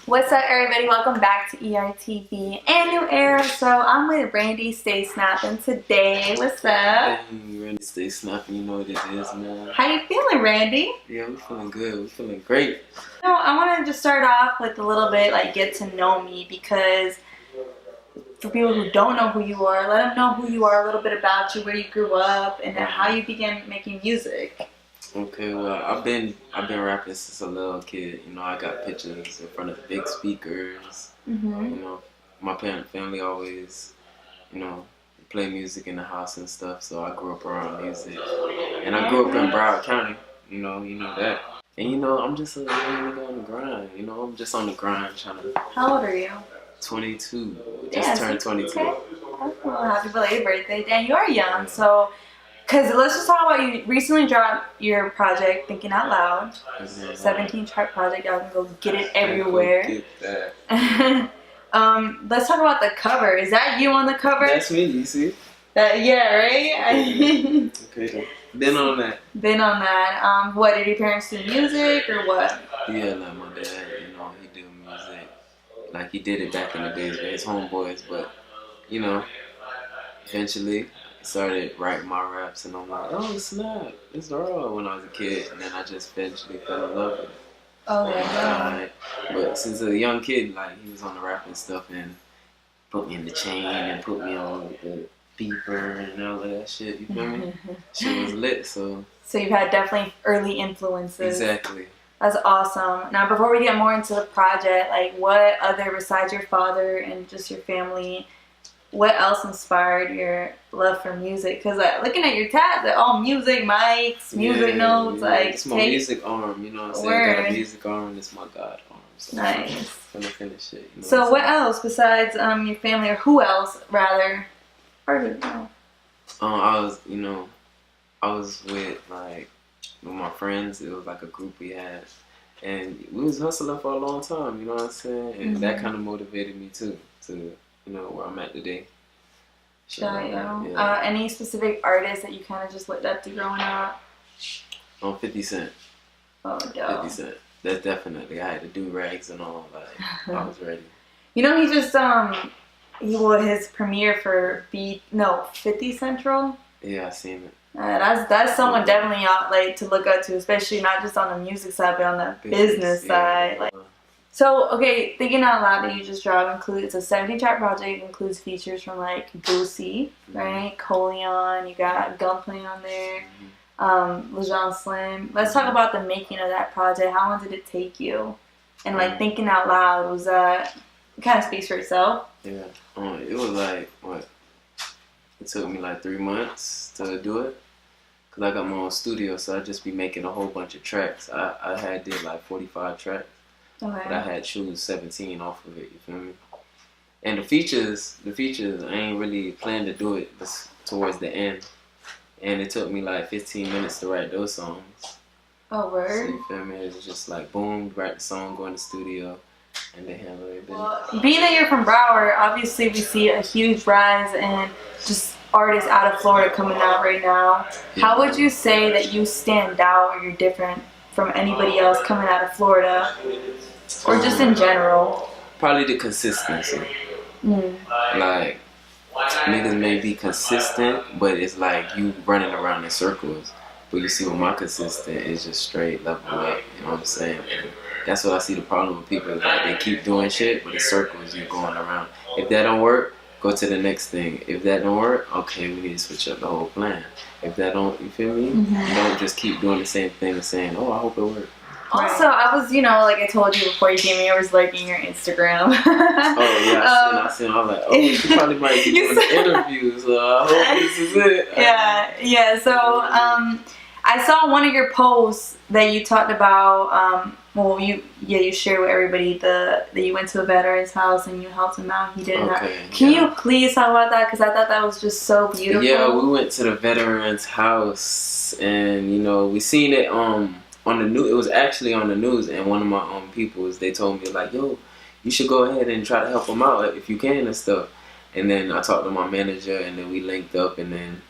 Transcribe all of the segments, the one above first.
What's up, everybody? Welcome back to ERTV and New Era. So I'm with Randy, Stay Snappin today. What's up? Hey, Randy, Stay Snappin. You know what it is, man. How you feeling, Randy? Yeah, we're feeling good. We're feeling great. I want to just start off with a little bit get to know me, because for people who don't know who you are, let them know who you are, a little bit about you, where you grew up, and then how you began making music. Okay, well, I've been rapping since a little kid. You know, I got pictures in front of big speakers. You know, my family always, play music in the house and stuff. So I grew up around music, and I grew up in Broward County. You know that. And I'm just a little nigga on the grind. I'm just on the grind trying to. How old are you? 22. Just turned 22. Okay. Well, happy belated birthday. Dan, you are young, so. Because let's just talk about, you recently dropped your project, Thinking Out Loud, 17-track project. Y'all can go get it everywhere. Get that. Let's talk about the cover. Is that you on the cover? That's me, you see? Yeah, right? Okay. Been on that. Been on that. What, did your parents do music or what? Yeah, like my dad, he do music. Like he did it back in the days with his homeboys, but, eventually started writing my raps, and I'm like, oh snap, it's raw when I was a kid, and then I just eventually fell in love with it. Oh yeah. But since a young kid, he was on the rapping stuff and put me in the chain and put me on the beeper and all of that shit. You feel me? Shit was lit. So you've had definitely early influences. Exactly. That's awesome. Now, before we get more into the project, what other, besides your father and just your family, what else inspired your love for music? Because looking at your tat, they're all music, mics, music notes. It's my music arm, you know what I'm saying? I got a music arm, it's my God arm. So nice. I'm gonna finish it. So what else besides your family, or who else rather? Or who? I was with my friends. It was like a group we had, and we was hustling for a long time. You know what I'm saying? And that kind of motivated me too to. Where I'm at today. Any specific artists that you kind of just looked up to growing up? 50 Cent. Oh, dope. 50 Cent. That's definitely. I had to do rags and all. I was ready. He just his premiere for 50 Central. Yeah, I seen it. That's someone definitely to look up to, especially not just on the music side, but on the business side. So, okay, Thinking Out Loud that you just dropped it's a 17-track project, includes features from Boosie, right? Coleon, you got Gunplay on there, Lejeune Slim. Let's talk about the making of that project. How long did it take you? And Thinking Out Loud, was that, it kind of speaks for itself. Yeah, it was what? It took me 3 months to do it. Because I got my own studio, so I just be making a whole bunch of tracks. I did 45 tracks. Okay. But I had choose 17 off of it, you feel me? And the features, I ain't really planned to do it towards the end. And it took me 15 minutes to write those songs. Oh, word? So you feel me? It's just boom, write the song, go in the studio, and they handle it. Well, being that you're from Broward, obviously we see a huge rise in just artists out of Florida coming out right now. Yeah. How would you say that you stand out or you're different from anybody else coming out of Florida? Or just in general? Probably the consistency. Niggas may be consistent, but it's you running around in circles. But you see, with my consistent, it's just straight level up. You know what I'm saying? And that's what I see the problem with people. Is they keep doing shit, but it's circles you're going around. If that don't work, go to the next thing. If that don't work, okay, we need to switch up the whole plan. If that don't, you feel me? You don't just keep doing the same thing and saying, oh, I hope it works. Also, I was, I told you before you came here, I was liking your Instagram. Oh, yeah, I seen. I'm she probably might be doing an interview, so I hope this is it. Yeah. So, I saw one of your posts that you talked about, you shared with everybody that you went to a veteran's house and you helped him out. He didn't. Can you please talk about that? Because I thought that was just so beautiful. Yeah, we went to the veteran's house, and, we seen it, on the news. It was actually on the news, and one of my peoples, they told me yo, you should go ahead and try to help him out if you can and stuff. And then I talked to my manager, and then we linked up, and then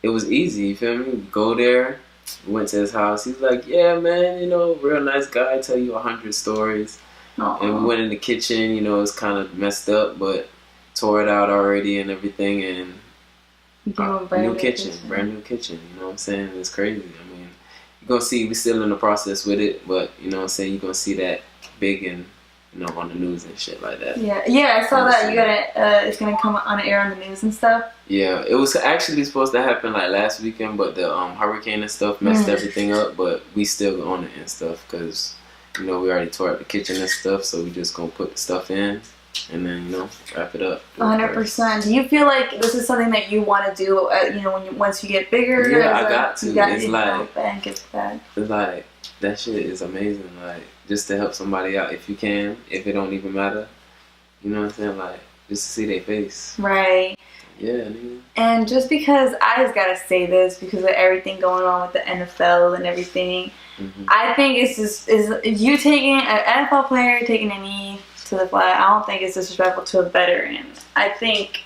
it was easy. You feel me? Go there, went to his house. He's like, yeah, man, real nice guy. Tell you 100 stories. And we went in the kitchen, you know, it's kind of messed up, but tore it out already and everything, and brand new kitchen, you know what I'm saying? It's crazy. I mean, you're gonna see we still in the process with it, but you know what I'm saying, you're gonna see that big and, you know, on the news and shit like that. Yeah, I saw that. You gotta it's gonna come on air on the news and stuff. Yeah, it was actually supposed to happen like last weekend, but the hurricane and stuff messed everything up, but we still on it and stuff, because, you know, we already tore up the kitchen and stuff, so we just gonna put the stuff in and then, you know, wrap it up. 100%. Do you feel like this is something that you want to do, you know, once you get bigger? Yeah, I got to. It's like, it's like, that shit is amazing. Like, just to help somebody out if you can, if it don't even matter. You know what I'm saying? Like, just to see their face. Right. Yeah, nigga. And just because, I just gotta say this, because of everything going on with the NFL and everything, I think it's just, you taking an NFL player taking a knee to the flag, I don't think it's disrespectful to a veteran. I think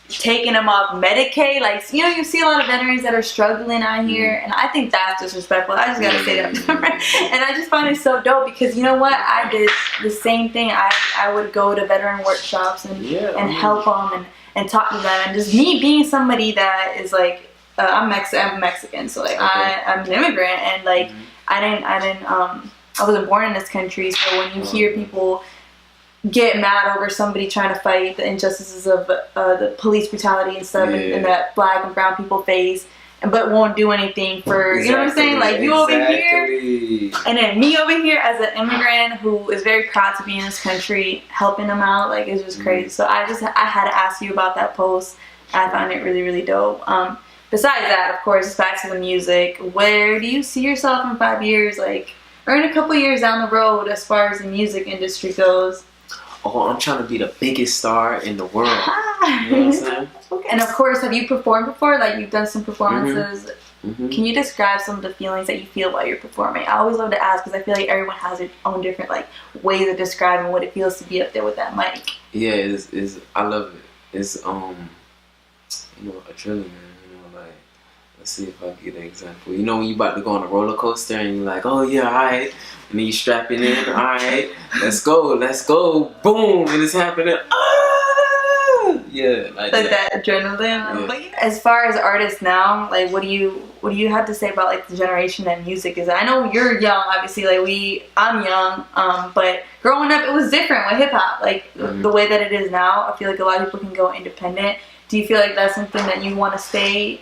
taking them off Medicaid, like, you know, you see a lot of veterans that are struggling out here, and I think that's disrespectful. I just gotta say that. And I just find it so dope, because you know what, I did the same thing. I would go to veteran workshops and help them and talk to them, and just me being somebody that is like, I'm Mexican, so like I'm an immigrant, and like I wasn't born in this country, so when you hear people get mad over somebody trying to fight the injustices of the police brutality and stuff, and that black and brown people face, but won't do anything for, you know what I'm saying? Like, you over here, and then me over here as an immigrant who is very proud to be in this country, helping them out, like, it's just crazy. So I had to ask you about that post. I found it really, really dope. Besides that, of course, back to the music. Where do you see yourself in 5 years, like, or in a couple years down the road as far as the music industry goes? Oh, I'm trying to be the biggest star in the world. You know what I'm saying? Okay. And of course, have you performed before? Like, you've done some performances. Can you describe some of the feelings that you feel while you're performing? I always love to ask, because I feel like everyone has their own different, like, ways of describing what it feels to be up there with that mic. Yeah, I love it. It's you know, adrenaline. You know, like, let's see if I can get an example. You know, when you about to go on a roller coaster and you're like, oh yeah, alright. And then you strap it in, alright, let's go, boom, and it's happening. Ah! Yeah, like that adrenaline. Yeah. But as far as artists now, like, what do you have to say about, like, the generation that music is? I know you're young, obviously, like I'm young, but growing up it was different with hip hop. Like, the way that it is now, I feel like a lot of people can go independent. Do you feel like that's something that you want to stay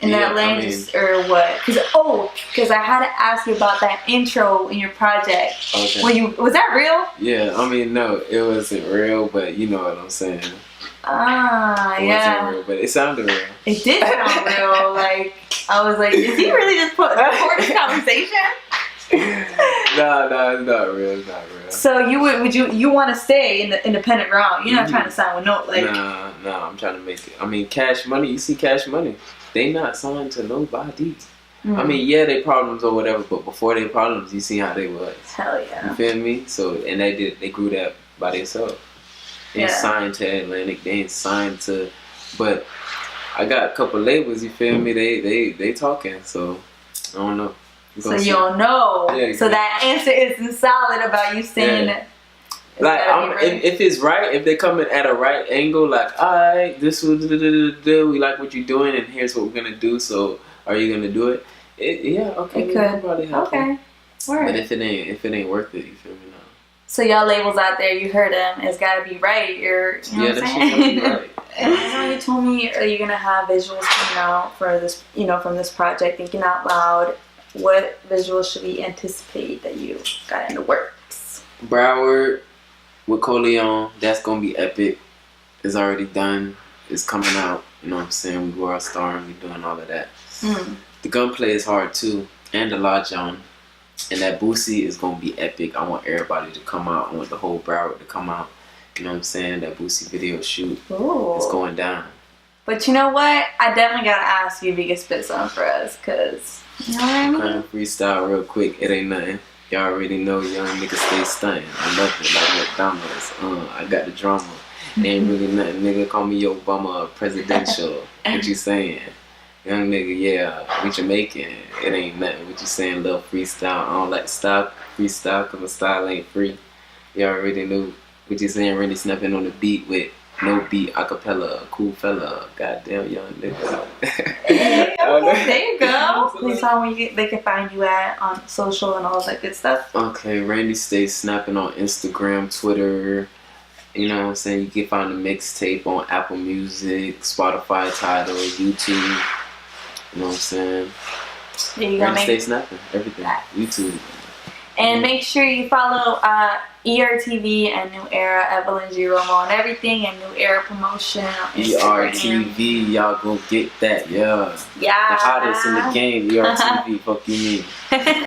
in that lane, or what? Because I had to ask you about that intro in your project. Okay. Was that real? Yeah, I mean, no, it wasn't real, but you know what I'm saying. It wasn't real, but it sounded real. It did sound real. Like, I was like, is he really just record this conversation? No, it's not real. It's not real. So you want to stay in the independent realm? You're not trying to sign with no, like. No, I'm trying to make it. I mean, Cash Money. You see Cash Money. They not signed to nobody. I mean, yeah, they problems or whatever, but before they problems, you see how they was. Hell yeah. You feel me? So, and they grew that by themselves. They ain't signed to Atlantic. They ain't signed to, but I got a couple labels. You feel me? They talking. So I don't know. So you don't know. Yeah, so that answer isn't solid about you saying that. Like, if it's right, if they come in at a right angle, like, alright, this will do, we like what you're doing, and here's what we're gonna do. So, are you gonna do it? Okay, it could probably happen. Word. But if it ain't worth it, you feel me? No. So y'all labels out there, you heard them. It's gotta be right. You know what I'm saying? Gotta be right. And I know you told me you're gonna have visuals coming out for this, you know, from this project, Thinking Out Loud. What visuals should we anticipate that you got in the works? Broward with Coleon, that's gonna be epic. It's already done. It's coming out. You know what I'm saying? We were starring. We doing all of that. The gunplay is hard too, and the Lodge on. And that Boosie is gonna be epic. I want everybody to come out. I want the whole Broward to come out. You know what I'm saying? That Boosie video shoot is going down. But you know what? I definitely gotta ask you if you can spit something for us, cause you know what I mean? Kind of freestyle real quick. It ain't nothing. Y'all already know young niggas stay stunting. I love it like McDonald's. I got the drama. Ain't really nothing. Nigga, call me your bummer presidential. What you saying? Young nigga, yeah, we Jamaican. It ain't nothing. What you saying? Little freestyle. I don't like to style freestyle because my style ain't free. You already knew. We just saying Randy snapping on the beat with no beat, acapella, cool fella, goddamn young nigga. Hey, okay, there you go. Please tell me where they can find you at on social and all that good stuff. Okay, Randy stays snapping on Instagram, Twitter. You know what I'm saying? You can find the mixtape on Apple Music, Spotify, Tidal, YouTube. You know what I'm saying? There you go. Randy stays snapping. Everything. YouTube. And make sure you follow ERTV and New Era, Evelyn G. Romo on everything, and New Era Promotion on Instagram. ERTV, y'all go get that, yeah. Yeah. The hottest in the game, ERTV, fuck you mean.